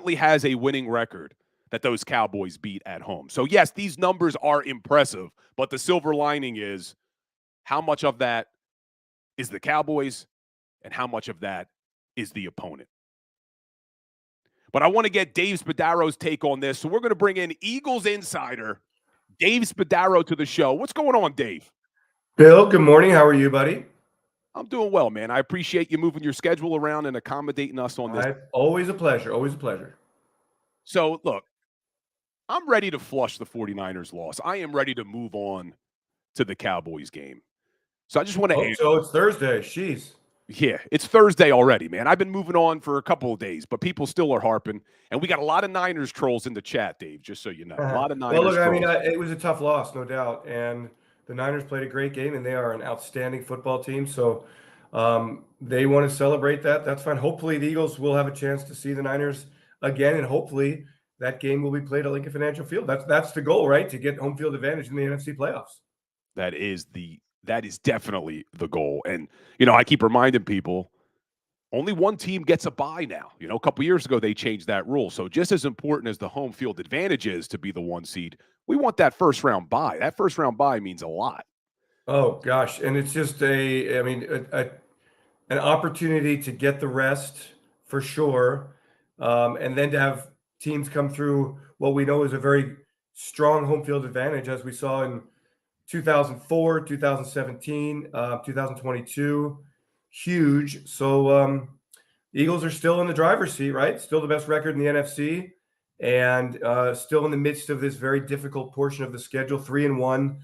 currently has a winning record that those Cowboys beat at home. So, yes, these numbers are impressive, but the silver lining is how much of that is the Cowboys and how much of that is the opponent. But I want to get Dave Spadaro's take on this. So we're going to bring in Eagles insider Dave Spadaro to the show. What's going on, Dave? Bill, good morning. How are you, buddy? I'm doing well, man. I appreciate you moving your schedule around and accommodating us on this. Always a pleasure. Always a pleasure. So, look, I'm ready to flush the 49ers loss. I am ready to move on to the Cowboys game. So I just want to so it's Thursday. Jeez. Yeah, it's Thursday already, man. I've been moving on for a couple of days, but people still are harping. And we got a lot of Niners trolls in the chat, Dave, just so you know. A lot of Niners trolls. Well, look, I mean, it was a tough loss, no doubt. And the Niners played a great game, and they are an outstanding football team. So they want to celebrate that. That's fine. Hopefully the Eagles will have a chance to see the Niners again, and hopefully that game will be played at Lincoln Financial Field. That's the goal, right? To get home field advantage in the NFC playoffs. That is definitely the goal. And, I keep reminding people, only one team gets a bye now. A couple years ago, they changed that rule. So just as important as the home field advantage is to be the one seed, we want that first round bye. That first round bye means a lot. Oh, gosh. And it's just an opportunity to get the rest for sure. And then to have teams come through what we know is a very strong home field advantage, as we saw in 2004, 2017, 2022, huge. So Eagles are still in the driver's seat, right? Still the best record in the NFC, and still in the midst of this very difficult portion of the schedule, 3-1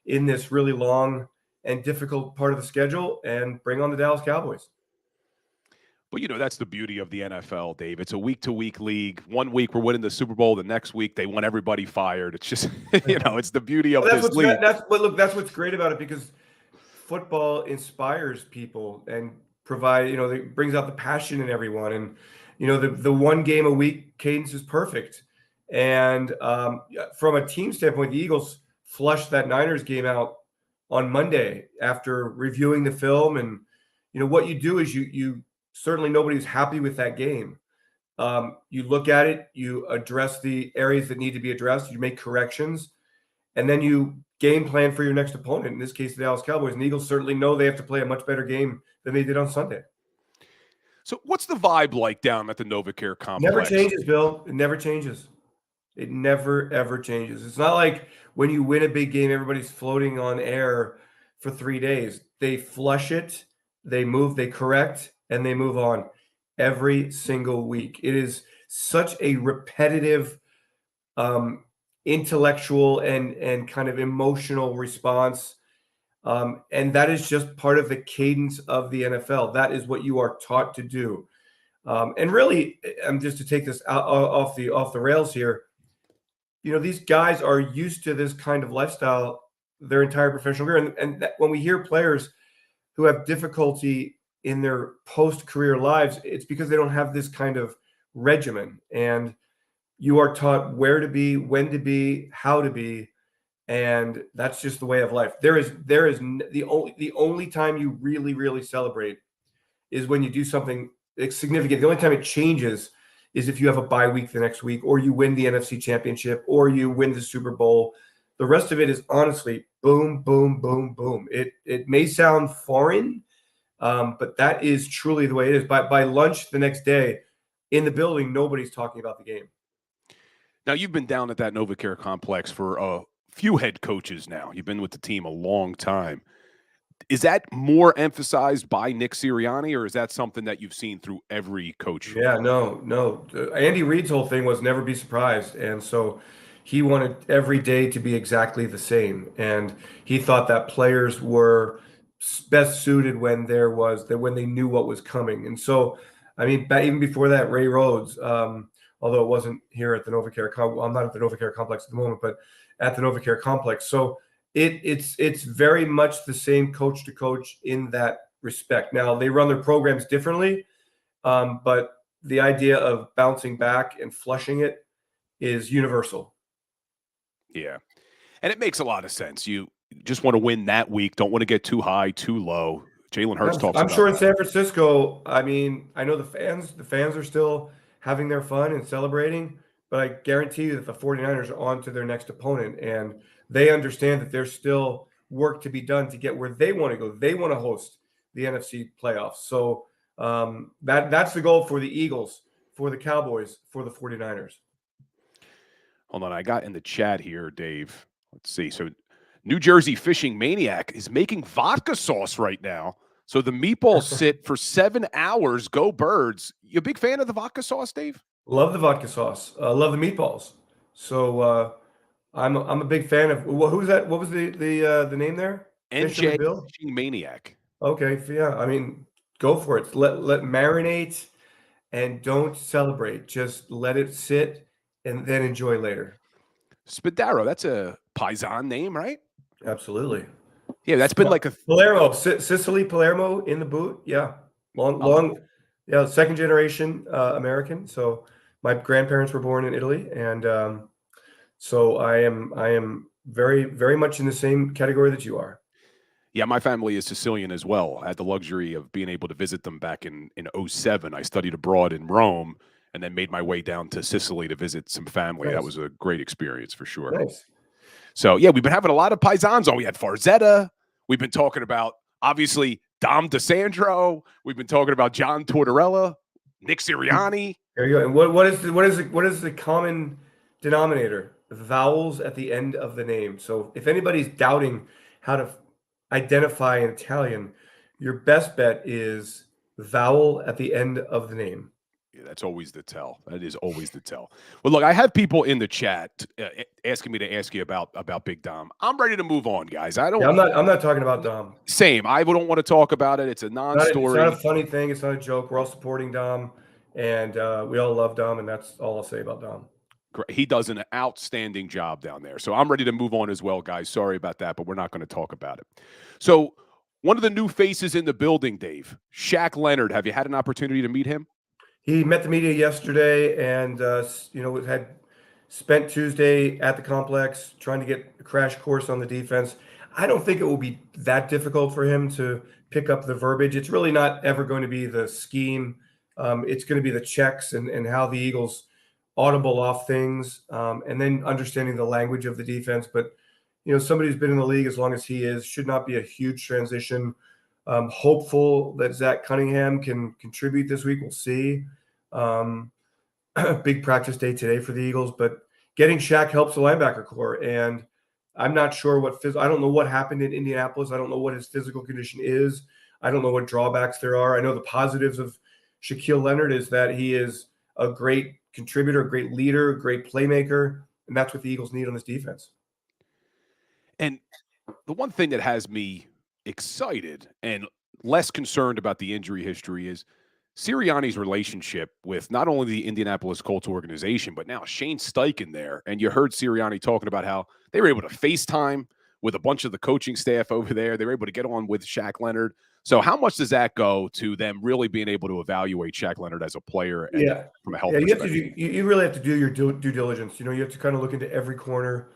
in this really long and difficult part of the schedule, and bring on the Dallas Cowboys. But, that's the beauty of the NFL, Dave. It's a week-to-week league. 1 week we're winning the Super Bowl. The next week they want everybody fired. It's just, it's the beauty of this league. That's what's great about it, because football inspires people and it brings out the passion in everyone. And, the one game a week cadence is perfect. And from a team standpoint, the Eagles flushed that Niners game out on Monday after reviewing the film. And, what you do is you certainly nobody's happy with that game. You look at it, you address the areas that need to be addressed, you make corrections, and then you game plan for your next opponent, in this case, the Dallas Cowboys. And the Eagles certainly know they have to play a much better game than they did on Sunday. So what's the vibe like down at the NovaCare complex? Never changes, Bill. It never changes. It never, ever changes. It's not like when you win a big game, everybody's floating on air for 3 days. They flush it, they move, they correct, and they move on every single week. It is such a repetitive, intellectual and kind of emotional response. And that is just part of the cadence of the NFL. That is what you are taught to do. And really, just to take this off the rails here, these guys are used to this kind of lifestyle their entire professional career. And when we hear players who have difficulty in their post-career lives, it's because they don't have this kind of regimen. And you are taught where to be, when to be, how to be, and that's just the way of life. There is the only time you really, really celebrate is when you do something significant. The only time it changes is if you have a bye week the next week, or you win the NFC Championship, or you win the Super Bowl. The rest of it is honestly boom, boom, boom, boom. It may sound foreign, but that is truly the way it is. By lunch the next day in the building, nobody's talking about the game. Now, you've been down at that NovaCare complex for a few head coaches now. You've been with the team a long time. Is that more emphasized by Nick Sirianni, or is that something that you've seen through every coach? Yeah, no. Andy Reid's whole thing was never be surprised. And so he wanted every day to be exactly the same. And he thought that players were best suited when they knew what was coming. And so, even before that, Ray Rhodes, although it wasn't here at the NovaCare, I'm not at the NovaCare complex at the moment, but at the NovaCare complex. So it's very much the same coach to coach in that respect. Now, they run their programs differently, but the idea of bouncing back and flushing it is universal. Yeah. And it makes a lot of sense. You just want to win that week. Don't want to get too high, too low. Jalen Hurts talks about I'm sure in that. San Francisco, I know the fans are still having their fun and celebrating. But I guarantee you that the 49ers are on to their next opponent, and they understand that there's still work to be done to get where they want to go. They want to host the NFC playoffs. So that's the goal for the Eagles, for the Cowboys, for the 49ers. Hold on. I got in the chat here, Dave. Let's see. So New Jersey Fishing Maniac is making vodka sauce right now. So the meatballs sit for 7 hours. Go Birds. You a big fan of the vodka sauce, Dave? Love the vodka sauce. Love the meatballs. So I'm a big fan of. Who's that? What was the name there? NJ Bill? Fishing Maniac. Okay, yeah. I mean, go for it. Let marinate and don't celebrate. Just let it sit and then enjoy later. Spadaro. That's a Paisan name, right? Absolutely. Yeah, that's been like a Palermo, Sicily, Palermo in the boot. Yeah, long. Yeah, second generation American. So my grandparents were born in Italy, and so I am very, very much in the same category that you are. Yeah, my family is Sicilian as well. I had the luxury of being able to visit them back in 07. I studied abroad in Rome and then made my way down to Sicily to visit some family. Nice. That was a great experience for sure. Nice. So, yeah, we've been having a lot of Paisans on. We had Farzetta. We've been talking about, obviously, Dom DeSandro. We've been talking about John Tortorella, Nick Sirianni. There you go. And what is the common denominator? Vowels at the end of the name. So if anybody's doubting how to identify an Italian, your best bet is vowel at the end of the name. Yeah, that's always the tell. That is always the tell. Well, look, I have people in the chat asking me to ask you about Big Dom. I'm ready to move on, guys. I'm not talking about Dom. Same. I don't want to talk about it. It's a non-story. It's not a funny thing. It's not a joke. We're all supporting Dom, and we all love Dom, and that's all I'll say about Dom. He does an outstanding job down there. So I'm ready to move on as well, guys. Sorry about that, but we're not going to talk about it. So one of the new faces in the building, Dave, Shaq Leonard. Have you had an opportunity to meet him? He met the media yesterday and, had spent Tuesday at the complex trying to get a crash course on the defense. I don't think it will be that difficult for him to pick up the verbiage. It's really not ever going to be the scheme. It's going to be the checks and how the Eagles audible off things, and then understanding the language of the defense. But, somebody who's been in the league as long as he is should not be a huge transition. Hopeful that Zach Cunningham can contribute this week. We'll see. Big practice day today for the Eagles, but getting Shaq helps the linebacker core. And I'm not sure I don't know what happened in Indianapolis. I don't know what his physical condition is. I don't know what drawbacks there are. I know the positives of Shaquille Leonard is that he is a great contributor, a great leader, a great playmaker, and that's what the Eagles need on this defense. And the one thing that has me excited and less concerned about the injury history is Sirianni's relationship with not only the Indianapolis Colts organization, but now Shane Steichen there. And you heard Sirianni talking about how they were able to FaceTime with a bunch of the coaching staff over there. They were able to get on with Shaq Leonard. So how much does that go to them really being able to evaluate Shaq Leonard as a player and from a health perspective? You really have to do your due diligence. You have to kind of look into every corner.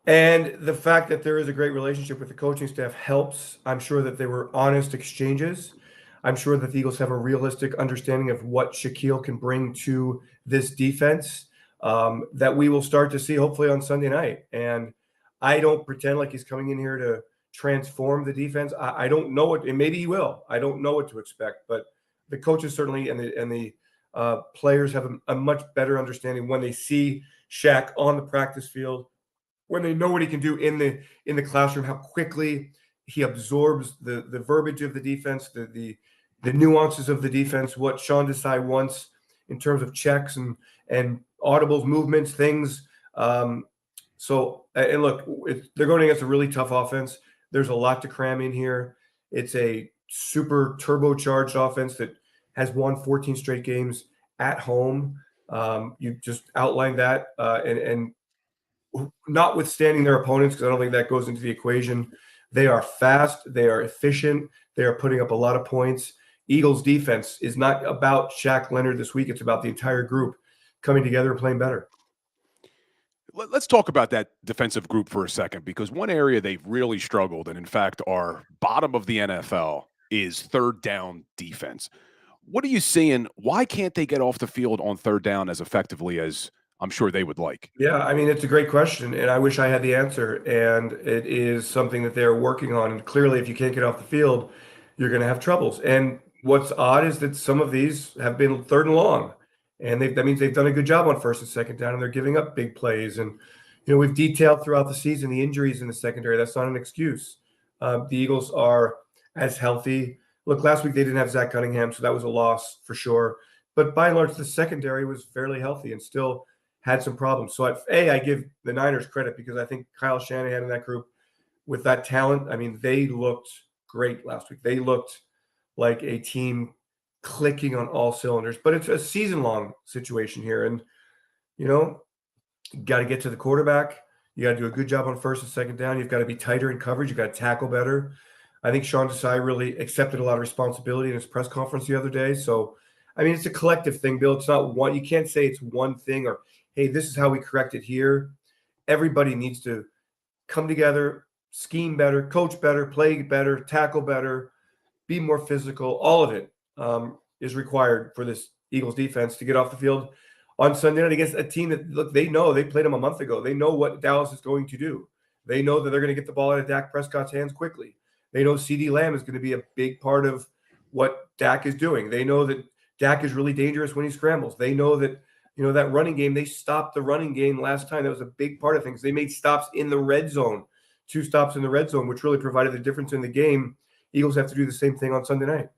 And the fact that there is a great relationship with the coaching staff helps. I'm sure that there were honest exchanges. I'm sure that the Eagles have a realistic understanding of what Shaquille can bring to this defense that we will start to see hopefully on Sunday night. And I don't pretend like he's coming in here to transform the defense. I don't know what, and maybe he will. I don't know what to expect, but the coaches certainly and the players have a much better understanding when they see Shaq on the practice field, when they know what he can do in the classroom, how quickly he absorbs the verbiage of the defense, the nuances of the defense, what Sean Desai wants in terms of checks and audibles, movements, things. So look, they're going against a really tough offense. There's a lot to cram in here. It's a super turbocharged offense that has won 14 straight games at home. You just outlined that, and notwithstanding their opponents, because I don't think that goes into the equation. They are fast. They are efficient. They are putting up a lot of points. Eagles defense is not about Shaq Leonard this week. It's about the entire group coming together and playing better. Let's talk about that defensive group for a second, because one area they've really struggled, and in fact are bottom of the NFL, is third down defense. What are you seeing? Why can't they get off the field on third down as effectively as I'm sure they would like? Yeah, I mean, it's a great question, and I wish I had the answer. And it is something that they're working on. And clearly, if you can't get off the field, you're going to have troubles. And what's odd is that some of these have been third and long, and that means they've done a good job on first and second down, and they're giving up big plays. And we've detailed throughout the season the injuries in the secondary. That's not an excuse. The Eagles are as healthy. Look, last week they didn't have Zach Cunningham, so that was a loss for sure. But by and large, the secondary was fairly healthy and still had some problems. So I give the Niners credit because I think Kyle Shanahan and that group with that talent, I mean, they looked great last week. They looked like a team clicking on all cylinders, but it's a season-long situation here. And, you got to get to the quarterback. You got to do a good job on first and second down. You've got to be tighter in coverage. You got to tackle better. I think Sean Desai really accepted a lot of responsibility in his press conference the other day. So, I mean, it's a collective thing, Bill. It's not one. You can't say it's one thing or, hey, this is how we correct it here. Everybody needs to come together, scheme better, coach better, play better, tackle better, be more physical. All of it is required for this Eagles defense to get off the field on Sunday night against a team that, look, they know they played them a month ago. They know what Dallas is going to do. They know that they're going to get the ball out of Dak Prescott's hands quickly. They know CeeDee Lamb is going to be a big part of what Dak is doing. They know that Dak is really dangerous when he scrambles. They know that that running game, they stopped the running game last time. That was a big part of things. They made stops in the red zone, 2 stops in the red zone, which really provided the difference in the game. Eagles have to do the same thing on Sunday night.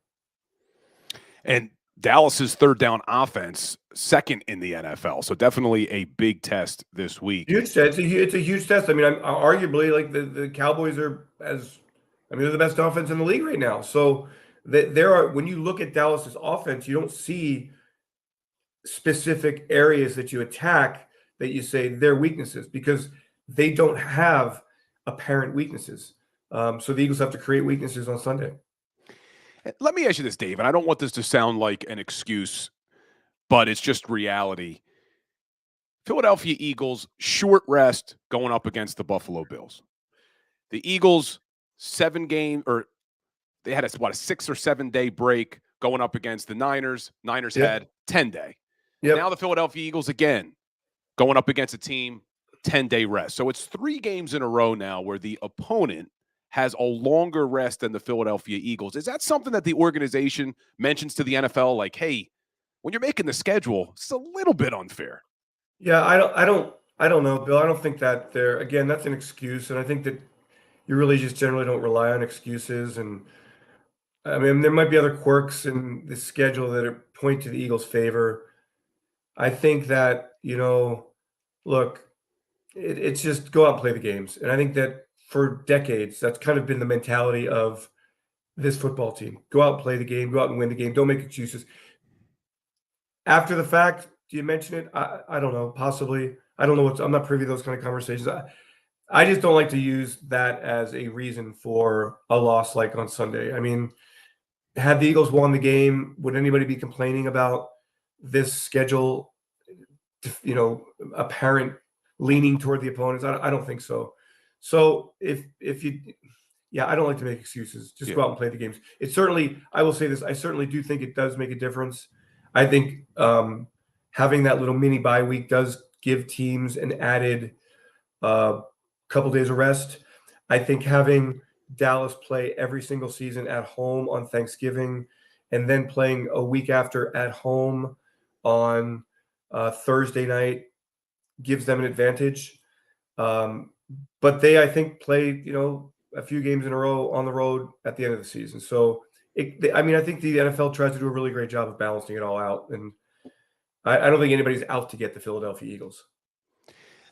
And Dallas's third down offense, second in the NFL. So definitely a big test this week. Huge test. It's a huge test. I mean, I'm arguably like the Cowboys they're the best offense in the league right now. So when you look at Dallas's offense, you don't see specific areas that you attack that you say they're weaknesses because they don't have apparent weaknesses. So the Eagles have to create weaknesses on Sunday. Let me ask you this, Dave, and I don't want this to sound like an excuse, but it's just reality. Philadelphia Eagles, short rest going up against the Buffalo Bills. The Eagles, they had a 6 or 7 day break going up against the Niners. Niners had 10-day. Now the Philadelphia Eagles again going up against a team 10-day rest. So it's 3 games in a row now where the opponent has a longer rest than the Philadelphia Eagles. Is that something that the organization mentions to the NFL? Like, hey, when you're making the schedule, it's a little bit unfair. Yeah, I don't know, Bill. I don't think that that's an excuse. And I think that you really just generally don't rely on excuses. And I mean, there might be other quirks in the schedule that point to the Eagles' favor. I think that, look, it's just go out and play the games. And I think that for decades, that's kind of been the mentality of this football team. Go out and play the game, go out and win the game. Don't make excuses. After the fact, do you mention it? I don't know, possibly. I don't know I'm not privy to those kind of conversations. I just don't like to use that as a reason for a loss like on Sunday. I mean, had the Eagles won the game, would anybody be complaining about this schedule, apparent leaning toward the opponents? I don't think so. So I don't like to make excuses. Just go out and play the games. It certainly, I will say this, I certainly do think it does make a difference. I think having that little mini bye week does give teams an added couple days of rest. I think having Dallas play every single season at home on Thanksgiving and then playing a week after at home on Thursday night gives them an advantage. But they, I think, play, a few games in a row on the road at the end of the season. So, I think the NFL tries to do a really great job of balancing it all out. And I don't think anybody's out to get the Philadelphia Eagles.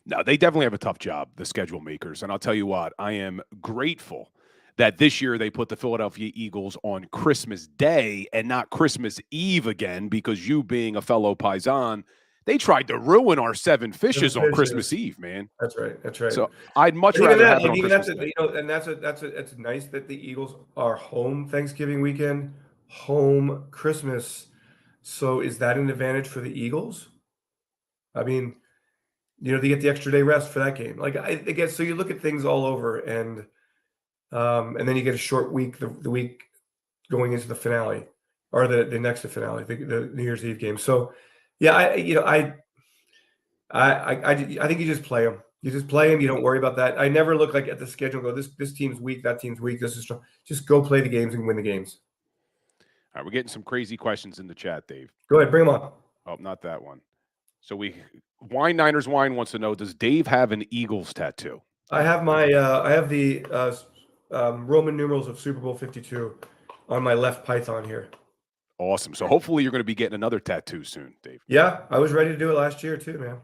No, they definitely have a tough job, the schedule makers. And I'll tell you what, I am grateful that this year they put the Philadelphia Eagles on Christmas Day and not Christmas Eve again, because you being a fellow Paisan, they tried to ruin our 7 fishes on Christmas Eve, man. That's right. That's right. So I'd much rather have it on Christmas Day. And that's nice that the Eagles are home Thanksgiving weekend, home Christmas. So is that an advantage for the Eagles? I mean, they get the extra day rest for that game. Like I guess so. You look at things all over, and then you get a short week, the week going into the finale, or the next to finale, the New Year's Eve game. So, yeah, I think you just play them. You just play them. You don't worry about that. I never look like at the schedule and go, this team's weak, that team's weak. This is strong. Just go play the games and win the games. All right, we're getting some crazy questions in the chat, Dave. Go ahead, bring them on. Oh, not that one. So Wine Niners Wine wants to know, does Dave have an Eagles tattoo? I have I have the Roman numerals of Super Bowl 52 on my left python here. Awesome. So hopefully you're going to be getting another tattoo soon, Dave. Yeah, I was ready to do it last year too, man.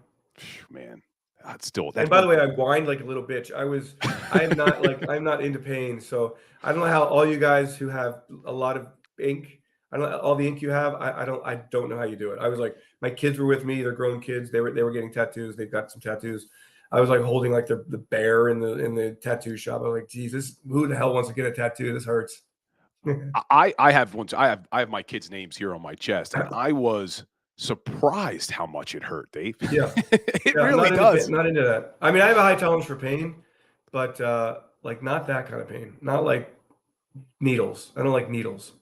Man, that's and by the way, I whined like a little bitch. I'm not into pain, so I don't know how all you guys who have a lot of ink, I don't know all the ink you have. I don't know how you do it. I was like, my kids were with me. They're grown kids. They were getting tattoos. They've got some tattoos. I was like holding like the bear in the tattoo shop. I was like, Jesus, who the hell wants to get a tattoo? This hurts. I have one. I have my kids' names here on my chest, and I was surprised how much it hurt, Dave. Yeah, it really does. Not into that. I mean, I have a high tolerance for pain, but like not that kind of pain. Not like needles. I don't like needles.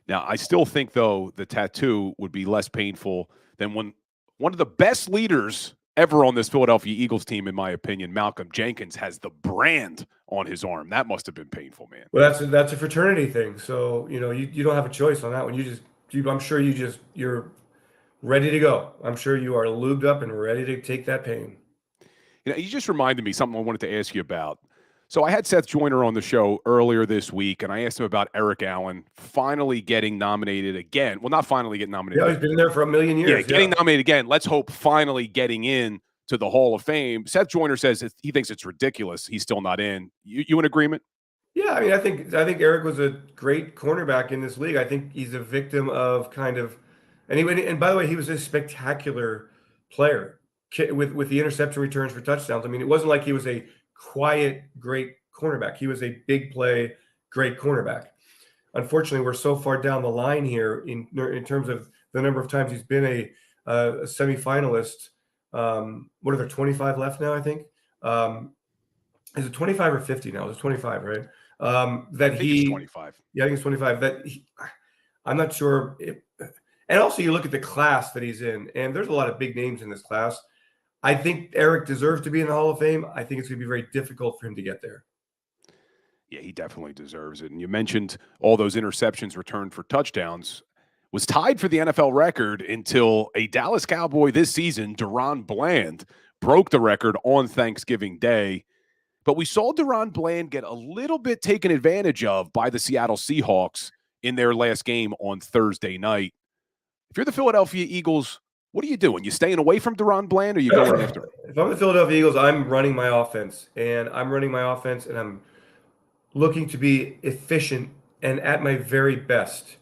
Now, I still think though the tattoo would be less painful than when one of the best leaders ever on this Philadelphia Eagles team, in my opinion, Malcolm Jenkins, has the brand on his arm. That must have been painful, man. Well, that's a fraternity thing. So, you don't have a choice on that one. I'm sure you're ready to go. I'm sure you are lubed up and ready to take that pain. You just reminded me something I wanted to ask you about. So I had Seth Joyner on the show earlier this week, and I asked him about Eric Allen finally getting nominated again. Well, not finally getting nominated. Yeah, he's been there for a million years. Yeah, getting nominated again. Let's hope finally getting in to the Hall of Fame. Seth Joyner says he thinks it's ridiculous he's still not in. You in agreement? Yeah, I mean, I think Eric was a great cornerback in this league. I think he's a victim of and by the way, he was a spectacular player with the interception returns for touchdowns. I mean, it wasn't like he was a quiet, great cornerback. He was a big play, great cornerback. Unfortunately, we're so far down the line here in terms of the number of times he's been a semifinalist. What are there, 25 left now, I think? Is it 25 or 50 now? It's 25, right? It's 25. Yeah, I think it's 25. I'm not sure. And also, you look at the class that he's in, and there's a lot of big names in this class. I think Eric deserves to be in the Hall of Fame. I think it's going to be very difficult for him to get there. Yeah, he definitely deserves it. And you mentioned all those interceptions returned for touchdowns. Was tied for the NFL record until a Dallas Cowboy this season, Deron Bland, broke the record on Thanksgiving Day. But we saw Deron Bland get a little bit taken advantage of by the Seattle Seahawks in their last game on Thursday night. If you're the Philadelphia Eagles, what are you doing? You staying away from Deron Bland, or you going after him? If I'm the Philadelphia Eagles, I'm running my offense, and I'm looking to be efficient and at my very best.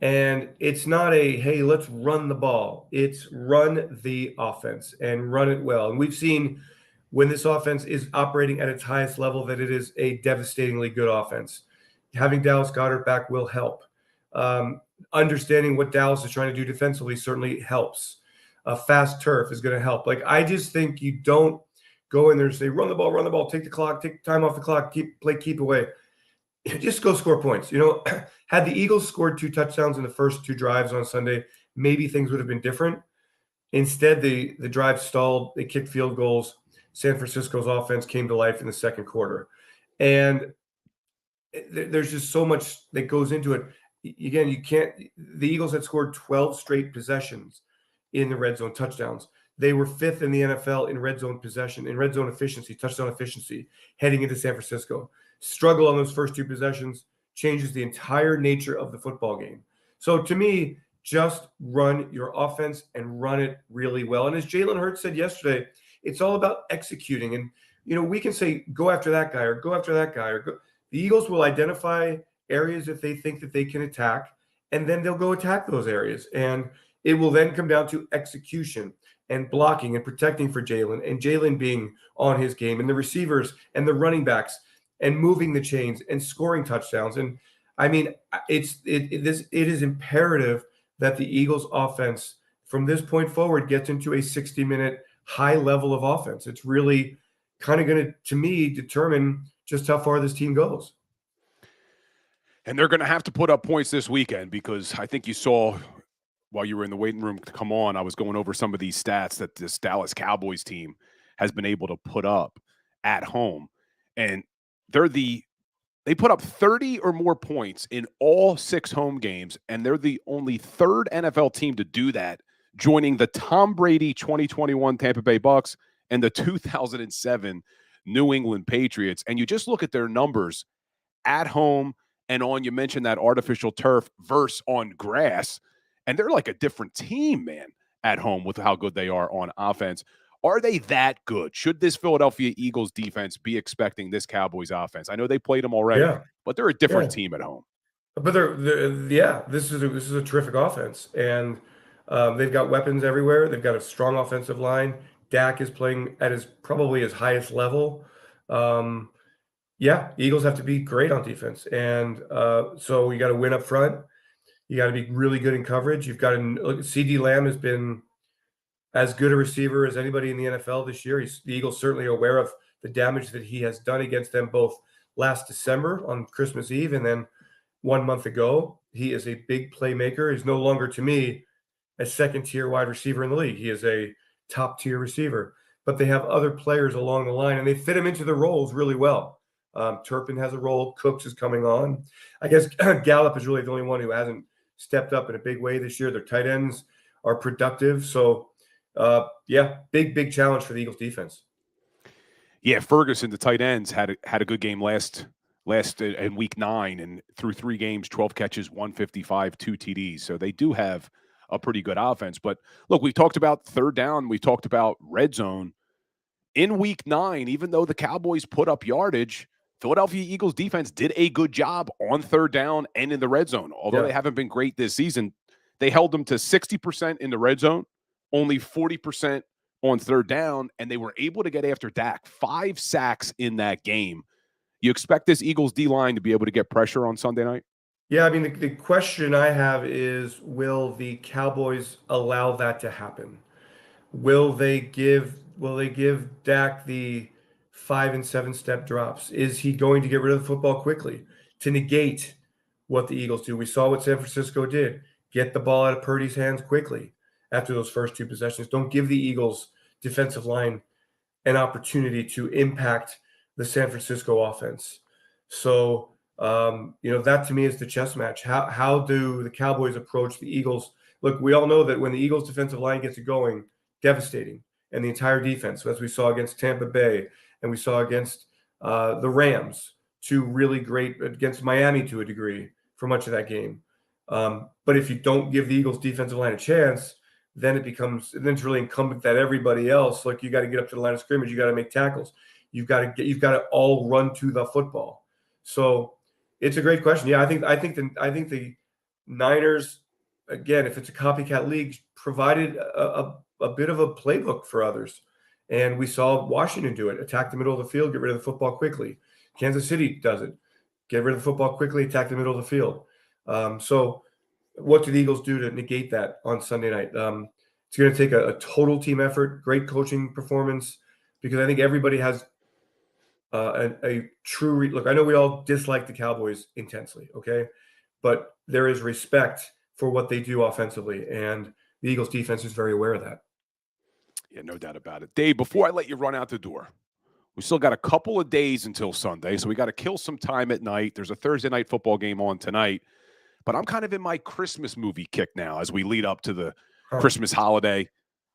And it's not hey, let's run the ball. It's run the offense and run it well. And we've seen when this offense is operating at its highest level that it is a devastatingly good offense. Having Dallas Goedert back will help. Understanding what Dallas is trying to do defensively certainly helps. A fast turf is going to help. Like, I just think you don't go in there and say, run the ball, take the clock, take time off the clock, keep away. Just go score points. Had the Eagles scored 2 touchdowns in the first 2 drives on Sunday, maybe things would have been different. Instead, the drive stalled. They kicked field goals. San Francisco's offense came to life in the second quarter. And there's just so much that goes into it. Again, the Eagles had scored 12 straight possessions in the red zone touchdowns. They were 5th in the NFL in red zone possession, in red zone efficiency, touchdown efficiency, heading into San Francisco. Struggle on those first 2 possessions changes the entire nature of the football game. So to me, just run your offense and run it really well. And as Jalen Hurts said yesterday, it's all about executing. And, we can say, go after that guy or go after that guy. The Eagles will identify areas that they think that they can attack, and then they'll go attack those areas. And it will then come down to execution and blocking and protecting for Jalen, and Jalen being on his game, and the receivers and the running backs and moving the chains and scoring touchdowns. And I mean, it is imperative that the Eagles offense from this point forward gets into a 60-minute high level of offense. It's really kind of going to me, determine just how far this team goes. And they're going to have to put up points this weekend because I think you saw while you were in the waiting room to come on, I was going over some of these stats that this Dallas Cowboys team has been able to put up at home. And they put up 30 or more points in all 6 home games, and they're the only 3rd NFL team to do that, joining the Tom Brady 2021 Tampa Bay Bucks and the 2007 New England Patriots. And you just look at their numbers at home and on, you mentioned that artificial turf versus on grass, and they're like a different team, man, at home with how good they are on offense. Are they that good? Should this Philadelphia Eagles defense be expecting this Cowboys offense? I know they played them already, but they're a different team at home. But this is a terrific offense, and they've got weapons everywhere. They've got a strong offensive line. Dak is playing at probably his highest level. Eagles have to be great on defense, and so you got to win up front. You got to be really good in coverage. You've got to look. CD Lamb has been as good a receiver as anybody in the NFL this year. The Eagles certainly are aware of the damage that he has done against them both last December on Christmas Eve and then 1 month ago. He is a big playmaker. He's no longer, to me, a second-tier wide receiver in the league. He is a top-tier receiver. But they have other players along the line, and they fit him into the roles really well. Turpin has a role. Cooks is coming on. I guess Gallup is really the only one who hasn't stepped up in a big way this year. Their tight ends are productive. So, big challenge for the Eagles defense. Yeah, Ferguson, the tight ends, had a good game last in week 9, and through 3 games, 12 catches, 155, 2 TDs. So they do have a pretty good offense. But look, we've talked about third down. We talked about red zone. In week 9, even though the Cowboys put up yardage, Philadelphia Eagles defense did a good job on third down and in the red zone. Although they haven't been great this season, they held them to 60% in the red zone, only 40% on third down, and they were able to get after Dak. 5 sacks in that game. You expect this Eagles D-line to be able to get pressure on Sunday night? Yeah, I mean, the question I have is, will the Cowboys allow that to happen? Will they give Dak the 5 and 7 step drops? Is he going to get rid of the football quickly to negate what the Eagles do? We saw what San Francisco did. Get the ball out of Purdy's hands quickly after those first 2 possessions. Don't give the Eagles defensive line an opportunity to impact the San Francisco offense. So, that to me is the chess match. How do the Cowboys approach the Eagles? Look, we all know that when the Eagles defensive line gets it going, devastating, and the entire defense, as we saw against Tampa Bay and we saw against the Rams, 2 really great, against Miami to a degree for much of that game. But if you don't give the Eagles defensive line a chance, then it's really incumbent that everybody else, like, you got to get up to the line of scrimmage, you got to make tackles, you've got to all run to the football. So it's a great question. Yeah, I think the Niners, again, if it's a copycat league, provided a bit of a playbook for others. And we saw Washington do it. Attack the middle of the field, get rid of the football quickly. Kansas City does it. Get rid of the football quickly, attack the middle of the field. So what do the Eagles do to negate that on Sunday night? It's going to take a total team effort, great coaching performance, because I think everybody has a true look. I know we all dislike the Cowboys intensely, okay? But there is respect for what they do offensively, and the Eagles defense is very aware of that. Yeah, no doubt about it. Dave, before I let you run out the door, we still got a couple of days until Sunday, so we got to kill some time at night. There's a Thursday night football game on tonight, but I'm kind of in my Christmas movie kick now as we lead up to the Christmas holiday.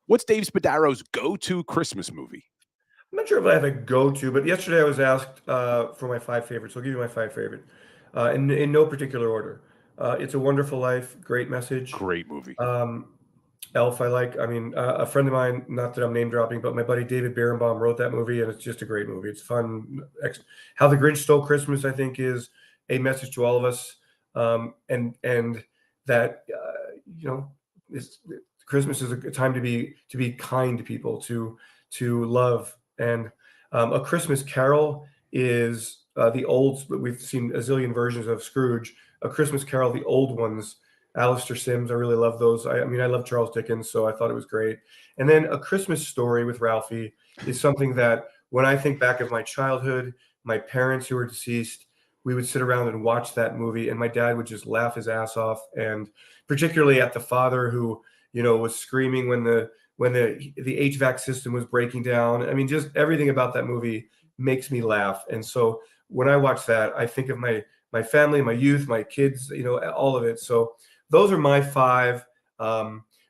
What's Dave Spadaro's go-to Christmas movie? I'm not sure if I have a go-to, but yesterday I was asked for my 5 favorites. I'll give you my 5 favorite in no particular order. It's a Wonderful Life, great message. Great movie. Elf, I like. I mean, a friend of mine, not that I'm name dropping, but my buddy David Berenbaum wrote that movie, and it's just a great movie. It's fun. How the Grinch Stole Christmas, I think, is a message to all of us, and that Christmas is a time to be kind to people, to love. And A Christmas Carol is the old. We've seen a zillion versions of Scrooge. A Christmas Carol, the old ones. Alistair Sims, I really love those. I mean, I love Charles Dickens, so I thought it was great. And then A Christmas Story with Ralphie is something that when I think back of my childhood, my parents who are deceased, we would sit around and watch that movie, and my dad would just laugh his ass off, and particularly at the father who, you know, was screaming when the HVAC system was breaking down. I mean, just everything about that movie makes me laugh. And so when I watch that, I think of my family, my youth, my kids, you know, all of it. So those are my 5.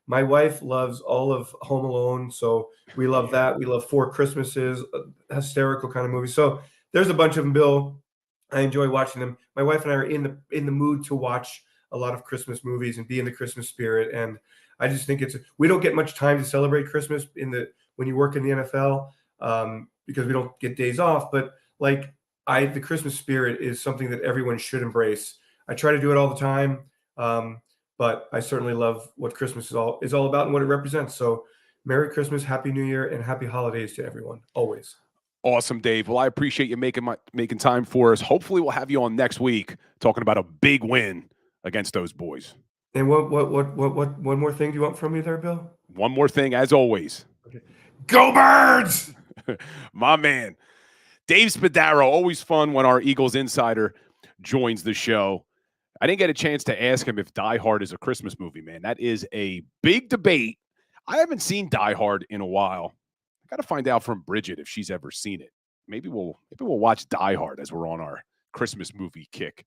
My wife loves all of Home Alone, so we love that. We love Four Christmases, hysterical kind of movie. So there's a bunch of them, Bill. I enjoy watching them. My wife and I are in the mood to watch a lot of Christmas movies and be in the Christmas spirit. And I just think we don't get much time to celebrate Christmas when you work in the NFL, because we don't get days off. But like the Christmas spirit is something that everyone should embrace. I try to do it all the time, but I certainly love what Christmas is all about and what it represents. So Merry Christmas, Happy New Year, and Happy Holidays to everyone, always. Awesome, Dave. Well, I appreciate you making time for us. Hopefully we'll have you on next week talking about a big win against those boys. And what one more thing do you want from me there, Bill? One more thing, as always. Okay. Go Birds! My man. Dave Spadaro, always fun when our Eagles insider joins the show. I didn't get a chance to ask him if Die Hard is a Christmas movie, man. That is a big debate. I haven't seen Die Hard in a while. I got to find out from Bridget if she's ever seen it. Maybe we'll watch Die Hard as we're on our Christmas movie kick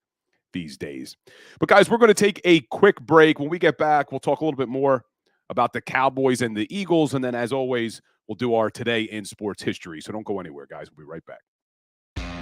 these days. But guys, we're going to take a quick break. When we get back, we'll talk a little bit more about the Cowboys and the Eagles. And then as always, we'll do our Today in Sports History. So don't go anywhere, guys. We'll be right back.